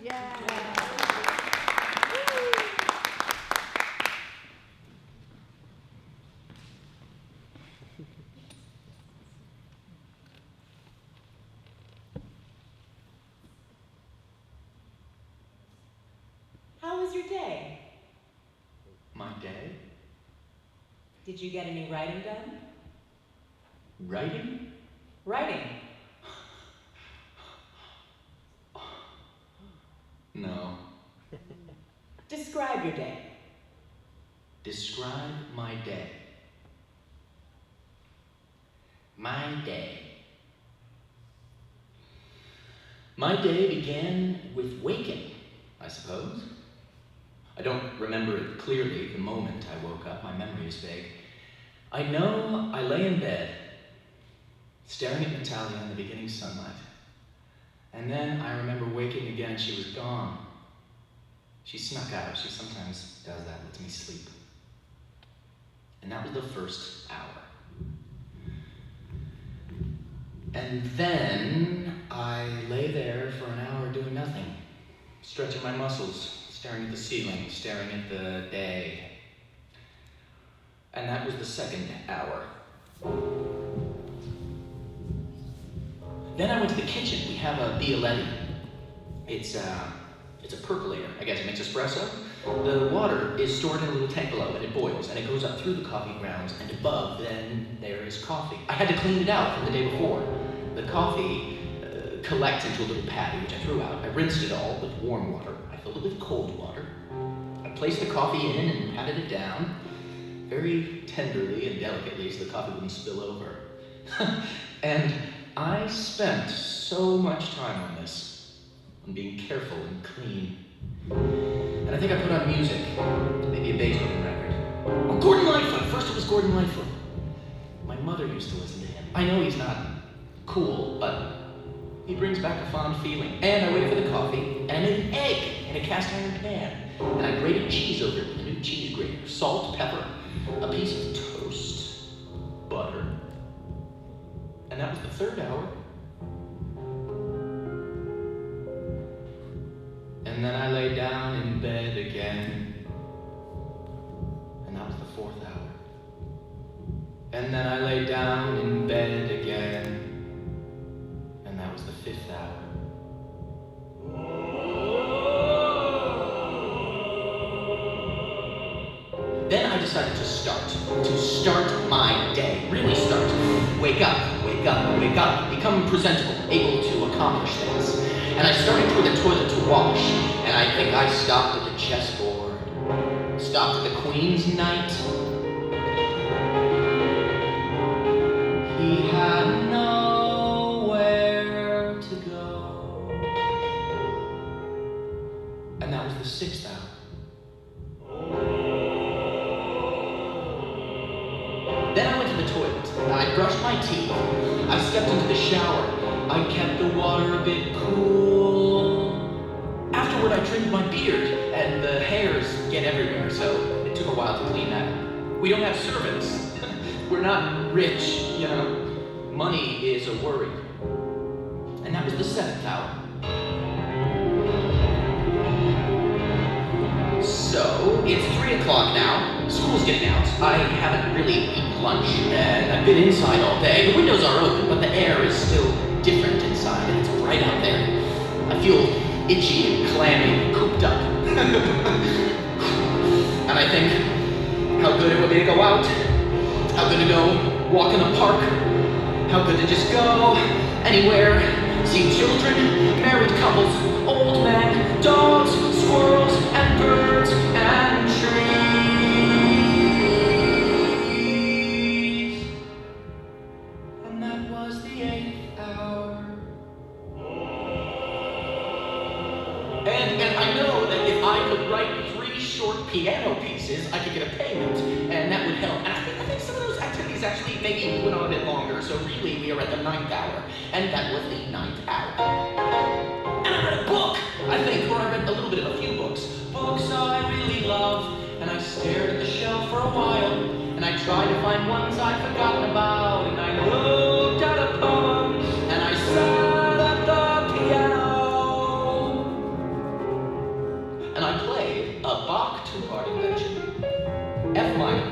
How was your day? My day? Did you get any writing done? Writing? Writing. No. Describe your day. Describe my day. My day. My day began with waking, I suppose. I don't remember it clearly the moment I woke up. My memory is vague. I know I lay in bed, staring at Natalia in the beginning sunlight. And then I remember waking again and she was gone. She snuck out. She sometimes does that, lets me sleep. And that was the first hour. And then I lay there for an hour doing nothing, stretching my muscles, staring at the ceiling, staring at the day. And that was the second hour. Then I went to the kitchen. We have a Bialetti. It's a percolator. I guess it makes espresso. The water is stored in a little tank below and it boils and it goes up through the coffee grounds and above then there is coffee. I had to clean it out from the day before. The coffee collects into a little patty which I threw out. I rinsed it all with warm water. I filled it with cold water. I placed the coffee in and patted it down very tenderly and delicately so the coffee wouldn't spill over. And I spent so much time on this, on being careful and clean. And I think I put on music, maybe a Beethoven record. Oh, Gordon Lightfoot! First it was Gordon Lightfoot. My mother used to listen to him. I know he's not cool, but he brings back a fond feeling. And I waited for the coffee and an egg in a cast iron pan. And I grated cheese over it with a new cheese grater. Salt, pepper, a piece of toast, butter. And that was the third hour. And then I lay down in bed again. And that was the fourth hour. And then I lay down in bed again. And that was the fifth hour. Then I decided to start my day, really start. Wake up, wake up, wake up, become presentable, able to accomplish things. And I started toward the toilet to wash, and I think I stopped at the chessboard, stopped at the Queen's Knight. He had nowhere to go. And that was the sixth hour. Then I went to the toilet. I brushed my teeth. I stepped into the shower. I kept the water a bit cool. Afterward, I trimmed my beard, and the hairs get everywhere, so it took a while to clean that. We don't have servants. We're not rich, you know. Money is a worry. And that was the seventh hour. So, it's 3 o'clock now. School's getting out. I haven't really eaten lunch, and I've been inside all day. The windows are open, but the air is still different inside, and it's bright out there. I feel itchy and clammy and cooped up. And I think how good it would be to go out, how good to go walk in the park, how good to just go anywhere, see children, married couples, old men, dogs, squirrels, and birds, and trees. And that was the 8th hour. And I know that if I could write 3 short piano pieces, I could get a payment, and that would help. And I think some of those activities actually maybe went on a bit longer, so really we are at the 9th hour, and that was the 9th hour. And I read a book, I think, or I read a little bit of a few books. Books I really love, and I stared at the shelf for a while, and I tried to find ones I'd forgotten about, and I looked at a poem, and I sat at the piano. and I played a Bach two-part invention, F minor.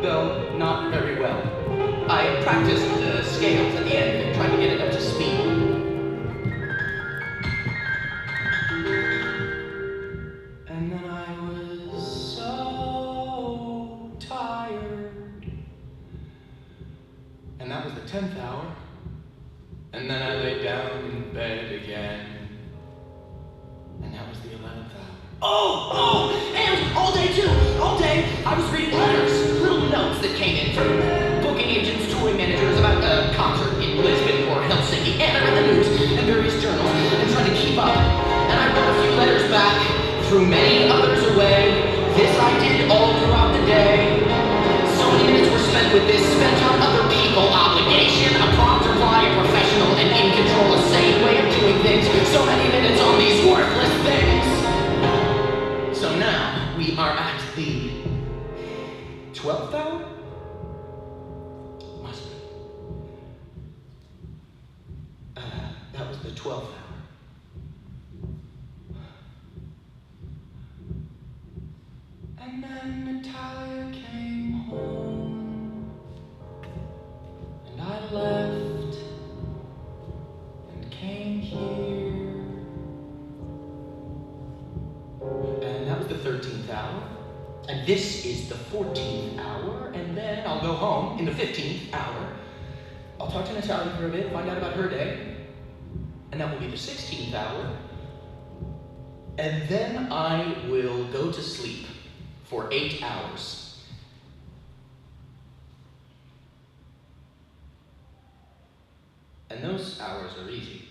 Though not very well. I practiced the scales at the end and tried to get it up to speed. And then I was so tired. And that was the 10th hour. And then I laid down in bed again. And that was the 11th hour. And all day too. All day I was reading letters, little notes that came in from booking agents, touring managers about a concert in Lisbon or Helsinki, and I read the news and various journals and tried to keep up. And I wrote a few letters back, threw many others away. This I did all throughout the day. So many minutes were spent with this, spent on other people, obligation, a prompt reply, a professional and in control, a sane way of doing things. So many minutes on these worthless things. So now we are at the 12th hour? Must be. That was the 12th hour. And then Natalia came home, and I left and came here. And that was the 13th hour. And this is the 14th hour, and then I'll go home in the 15th hour. I'll talk to Natalia for a bit, find out about her day. And that will be the 16th hour. And then I will go to sleep for 8 hours. And those hours are easy.